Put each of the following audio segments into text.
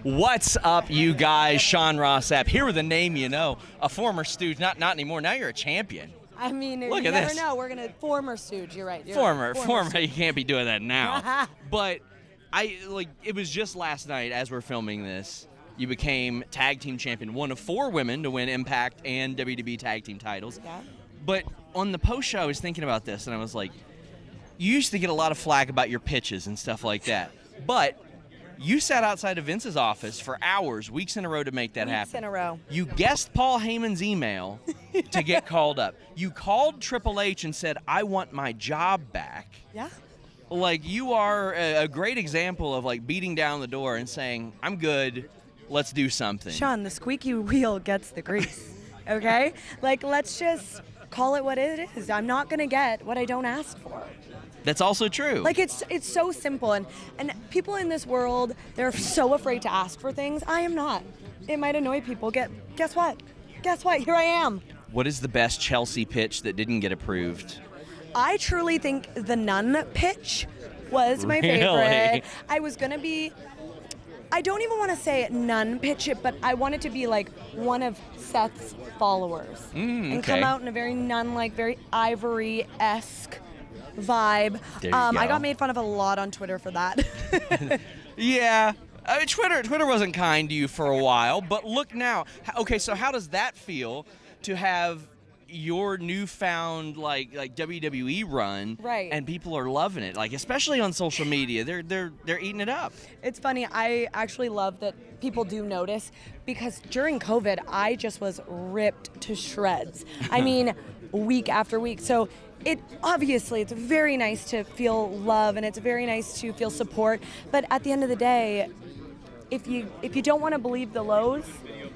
What's up, you guys? Sean Ross Sapp here with a name you know, a former Stooge. Not anymore. Now you're a champion. I mean, Look you at never this. know. We're gonna former Stooge. You're right. Former. Stooge. You can't be doing that now. But it was just last night as we're filming this. You became tag team champion, one of 4 women to win Impact and WWE tag team titles. Yeah. But on the post show, I was thinking about this, and I was like, you used to get a lot of flack about your pitches and stuff like that. But you sat outside of Vince's office for hours, weeks in a row to make that happen. Weeks in a row. You guessed Paul Heyman's email to get called up. You called Triple H and said, I want my job back. Yeah. Like, you are a great example of, like, beating down the door and saying, I'm good, let's do something. Sean, the squeaky wheel gets the grease. Okay? Like, let's just call it what it is. I'm not gonna get what I don't ask for. That's also true. Like, it's so simple, and people in this world, they're so afraid to ask for things. I am not. It might annoy people. Guess what? Here I am. What is the best Chelsea pitch that didn't get approved? I truly think the nun pitch was my Really? favorite. I don't even want to say nun pitch it, but I want it to be like one of Seth's followers. And come out in a very nun-like, very Ivory-esque vibe. There you go. I got made fun of a lot on Twitter for that. Yeah. I mean, Twitter wasn't kind to you for a while, but look now. Okay, so how does that feel to have your newfound like WWE run, right? And people are loving it, like especially on social media, they're eating it up. It's funny. I actually love that people do notice, because during COVID, I just was ripped to shreds. I mean, week after week. So it's very nice to feel love, and it's very nice to feel support. But at the end of the day, if you don't want to believe the lows,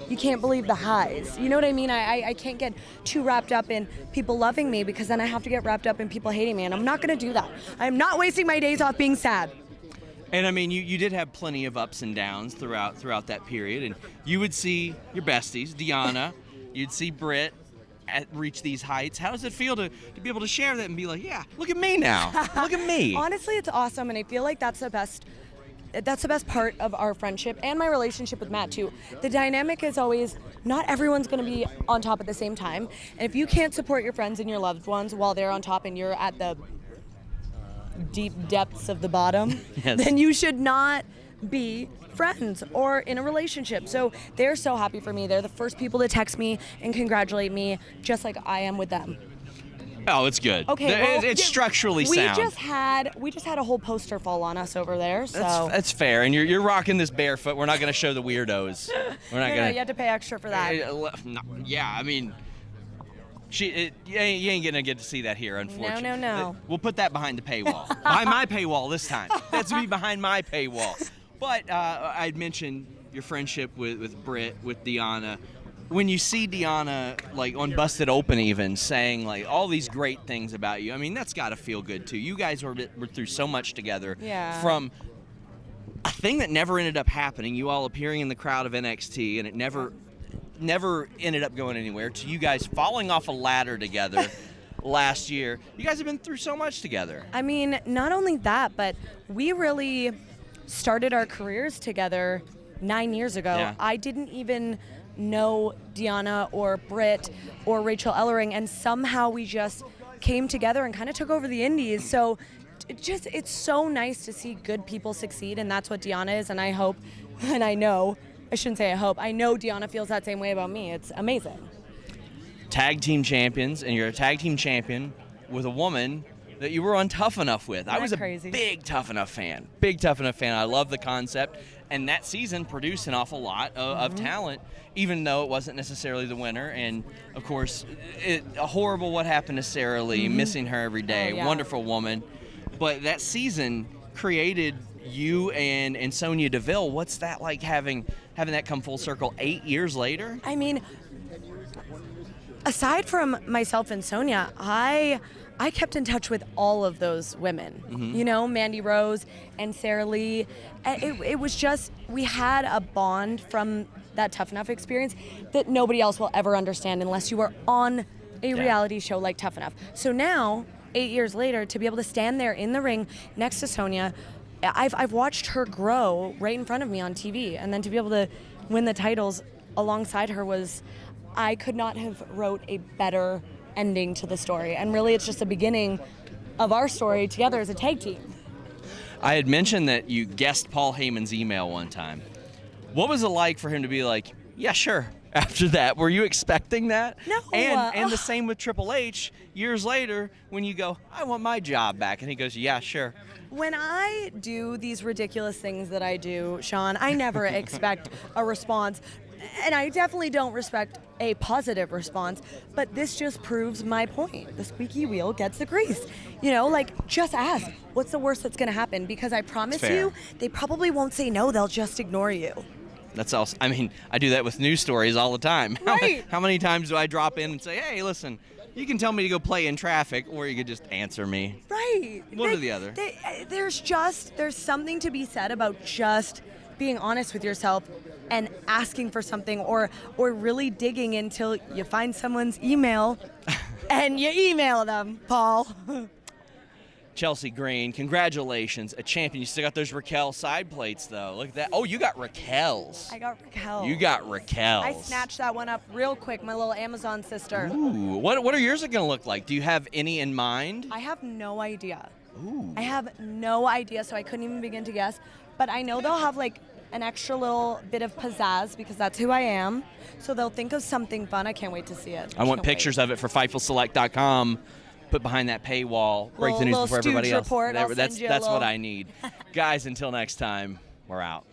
you can't believe the highs. You know what I mean? I can't get too wrapped up in people loving me, because then I have to get wrapped up in people hating me, and I'm not going to do that. I'm not wasting my days off being sad. And I mean, you did have plenty of ups and downs throughout that period, and you would see your besties, Deanna, you'd see Britt reach these heights. How does it feel to be able to share that and be like, yeah, look at me now, look at me? Honestly, it's awesome, and I feel like that's the best part of our friendship and my relationship with Matt too. The dynamic is always, not everyone's going to be on top at the same time. And if you can't support your friends and your loved ones while they're on top and you're at the deep depths of the bottom, yes, then you should not be friends or in a relationship. So they're so happy for me. They're the first people to text me and congratulate me, just like I am with them. Oh, it's good. Okay, well, it's structurally sound. We just had a whole poster fall on us over there. So that's fair. And you're rocking this barefoot. We're not going to show the weirdos. We're not no, going. you have to pay extra for that. Yeah, I mean, you ain't gonna get to see that here, unfortunately. No. We'll put that behind the paywall. Behind my paywall this time. That's me behind my paywall. But I'd mentioned your friendship with Britt, with Deanna. When you see Deanna, like, on Busted Open even, saying, like, all these great things about you, I mean, that's got to feel good, too. You guys were through so much together. Yeah. From a thing that never ended up happening, you all appearing in the crowd of NXT, and it never ended up going anywhere, to you guys falling off a ladder together last year. You guys have been through so much together. I mean, not only that, but we really started our careers together 9 years ago. Yeah. I didn't even know Deanna or Britt or Rachel Ellering, and somehow we just came together and kind of took over the indies. So it's so nice to see good people succeed, and that's what Deanna is. And I hope, and I know, I shouldn't say I hope, I know Deanna feels that same way about me. It's amazing. Tag team champions, and you're a tag team champion with a woman that you were on Tough Enough with. I was crazy? A big Tough Enough fan. I love the concept. And that season produced an awful lot of talent, even though it wasn't necessarily the winner. And, of course, horrible what happened to Sarah Lee, missing her every day. Oh, yeah. Wonderful woman. But that season created you and Sonya Deville. What's that like, having that come full circle 8 years later? I mean, aside from myself and Sonya, I kept in touch with all of those women, you know, Mandy Rose and Sarah Lee. It was just, we had a bond from that Tough Enough experience that nobody else will ever understand unless you are on a reality show like Tough Enough. So now, 8 years later, to be able to stand there in the ring next to Sonya, I've watched her grow right in front of me on TV, and then to be able to win the titles alongside her I could not have wrote a better ending to the story. And really, it's just the beginning of our story together as a tag team. I had mentioned that you guessed Paul Heyman's email one time. What was it like for him to be like, yeah, sure, after that? Were you expecting that? No. And the same with Triple H years later when you go, I want my job back. And he goes, yeah, sure. When I do these ridiculous things that I do, Sean, I never expect a response. And I definitely don't expect a positive response, but this just proves my point. The squeaky wheel gets the grease. Just ask, what's the worst that's going to happen? Because I promise you, they probably won't say no, they'll just ignore you. That's also, I do that with news stories all the time. Right. How many times do I drop in and say, hey, listen, you can tell me to go play in traffic, or you could just answer me. Right. One or the other. There's something to be said about just being honest with yourself and asking for something, or really digging until you find someone's email and you email them, Paul. Chelsea Green, congratulations, a champion. You still got those Raquel side plates, though. Look at that. Oh, you got Raquel's. I got Raquel. You got Raquel's. I snatched that one up real quick, my little Amazon sister. Ooh, what are yours going to look like? Do you have any in mind? I have no idea. Ooh. I have no idea, so I couldn't even begin to guess. But I know they'll have an extra little bit of pizzazz because that's who I am. So they'll think of something fun. I can't wait to see it. I want pictures of it for FightfulSelect.com. Put behind that paywall. Break the news before everybody else. Report. That's what I need. Guys, until next time, we're out.